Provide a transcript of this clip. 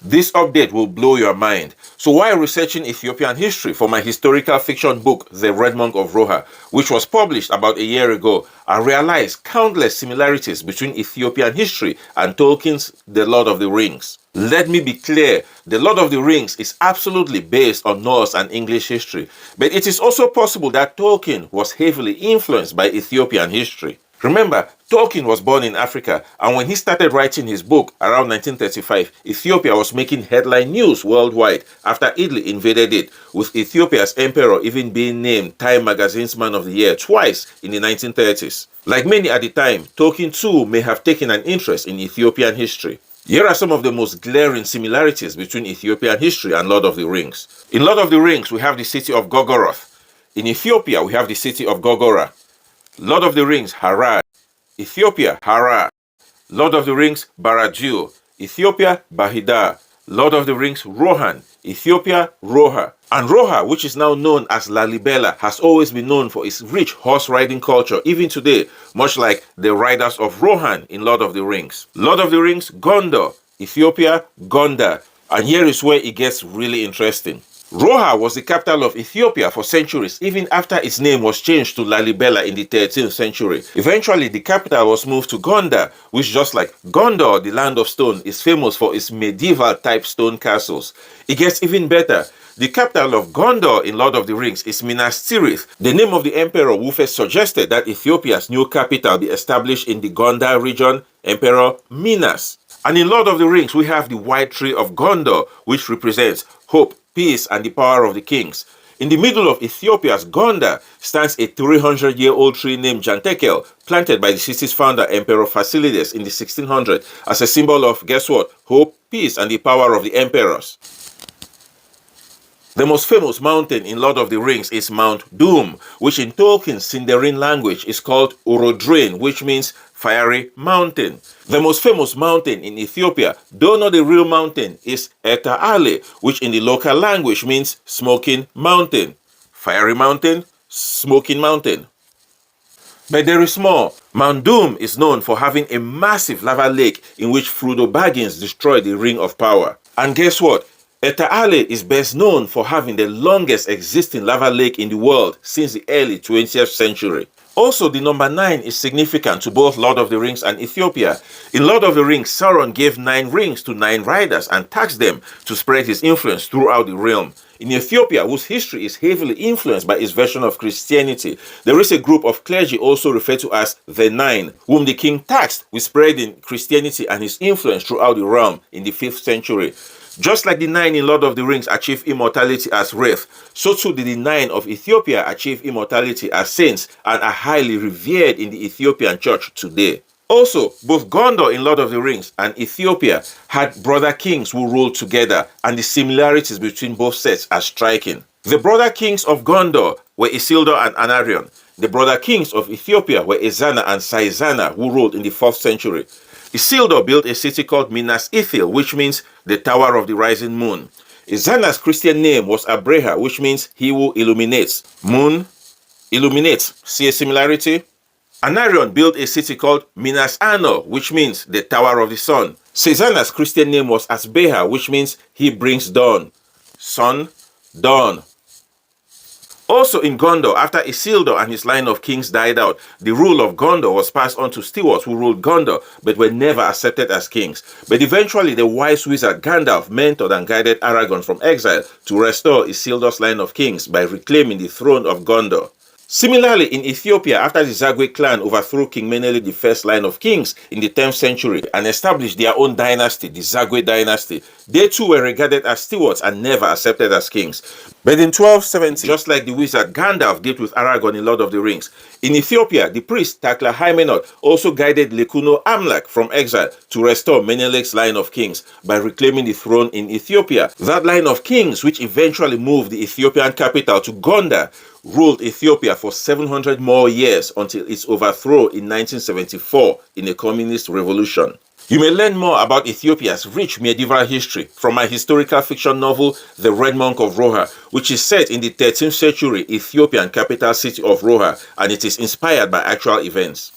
This update will blow your mind. So while researching Ethiopian history for my historical fiction book, The Red Monk of Roha, which was published about a year ago, I realized countless similarities between Ethiopian history and Tolkien's The Lord of the Rings. Let me be clear, The Lord of the Rings is absolutely based on Norse and English history, but it is also possible that Tolkien was heavily influenced by Ethiopian history. Remember, Tolkien was born in Africa, and when he started writing his book around 1935, Ethiopia was making headline news worldwide after Italy invaded it, with Ethiopia's emperor even being named Time magazine's Man of the Year twice in the 1930s. Like many at the time, Tolkien too may have taken an interest in Ethiopian history. Here are some of the most glaring similarities between Ethiopian history and Lord of the Rings. In Lord of the Rings, we have the city of Gorgoroth. In Ethiopia, we have the city of Gorgora. Lord of the Rings, Harad. Ethiopia, Harar. Lord of the Rings, Barajil. Ethiopia, Bahida. Lord of the Rings, Rohan. Ethiopia, Roha. And Roha, which is now known as Lalibela, has always been known for its rich horse riding culture, even today, much like the riders of Rohan in Lord of the Rings. Lord of the Rings, Gondor. Ethiopia, Gondar. And here is where it gets really interesting. Roha was the capital of Ethiopia for centuries, even after its name was changed to Lalibela in the 13th century. Eventually, the capital was moved to Gondar, which, just like Gondor, the land of stone, is famous for its medieval-type stone castles. It gets even better. The capital of Gondor in Lord of the Rings is Minas Tirith, the name of the emperor who first suggested that Ethiopia's new capital be established in the Gondar region, Emperor Minas. And in Lord of the Rings, we have the White Tree of Gondor, which represents hope, peace, and the power of the kings. In the middle of Ethiopia's Gondar stands a 300-year-old tree named Jantekel, planted by the city's founder, Emperor Fasilides, in the 1600s as a symbol of, guess what, hope, peace, and the power of the emperors. The most famous mountain in Lord of the Rings is Mount Doom, which in Tolkien's Sindarin language is called Orodruin, which means fiery mountain. The most famous mountain in Ethiopia, though not the real mountain, is Eta Ale, which in the local language means smoking mountain. Fiery mountain, smoking mountain. But there is more. Mount Doom is known for having a massive lava lake in which Frodo Baggins destroyed the Ring of Power. And guess what? Eta Ale is best known for having the longest existing lava lake in the world since the early 20th century. Also, the number 9 is significant to both Lord of the Rings and Ethiopia. In Lord of the Rings, Sauron gave 9 rings to 9 riders and taxed them to spread his influence throughout the realm. In Ethiopia, whose history is heavily influenced by its version of Christianity, there is a group of clergy also referred to as the 9, whom the king taxed with spreading Christianity and his influence throughout the realm in the 5th century. Just like the 9 in Lord of the Rings achieved immortality as wraith, so too did the 9 of Ethiopia achieve immortality as saints and are highly revered in the Ethiopian church today. Also, both Gondor in Lord of the Rings and Ethiopia had brother kings who ruled together, and the similarities between both sets are striking. The brother kings of Gondor were Isildur and Anarion. The brother kings of Ethiopia were Ezana and Saizana, who ruled in the 4th century. Isildur built a city called Minas Ithil, which means the Tower of the Rising Moon. Ezana's Christian name was Abreha, which means he who illuminates. Moon, illuminates. See a similarity? Anarion built a city called Minas Anor, which means the Tower of the Sun. Saizana's Christian name was Asbeha, which means he brings dawn. Sun, dawn. Also in Gondor, after Isildur and his line of kings died out, the rule of Gondor was passed on to stewards who ruled Gondor, but were never accepted as kings. But eventually the wise wizard Gandalf mentored and guided Aragorn from exile to restore Isildur's line of kings by reclaiming the throne of Gondor. Similarly, in Ethiopia, after the Zagwe clan overthrew King Menelik I's line of kings in the 10th century and established their own dynasty, the Zagwe dynasty, they too were regarded as stewards and never accepted as kings. But in 1270, just like the wizard Gandalf did with Aragorn in Lord of the Rings, in Ethiopia, the priest Takla Hymenot also guided Lekuno Amlak from exile to restore Menelik's line of kings by reclaiming the throne in Ethiopia. That line of kings, which eventually moved the Ethiopian capital to Gondar, ruled Ethiopia for 700 more years until its overthrow in 1974 in a communist revolution. You may learn more about Ethiopia's rich medieval history from my historical fiction novel, The Red Monk of Roha, which is set in the 13th century Ethiopian capital city of Roha, and it is inspired by actual events.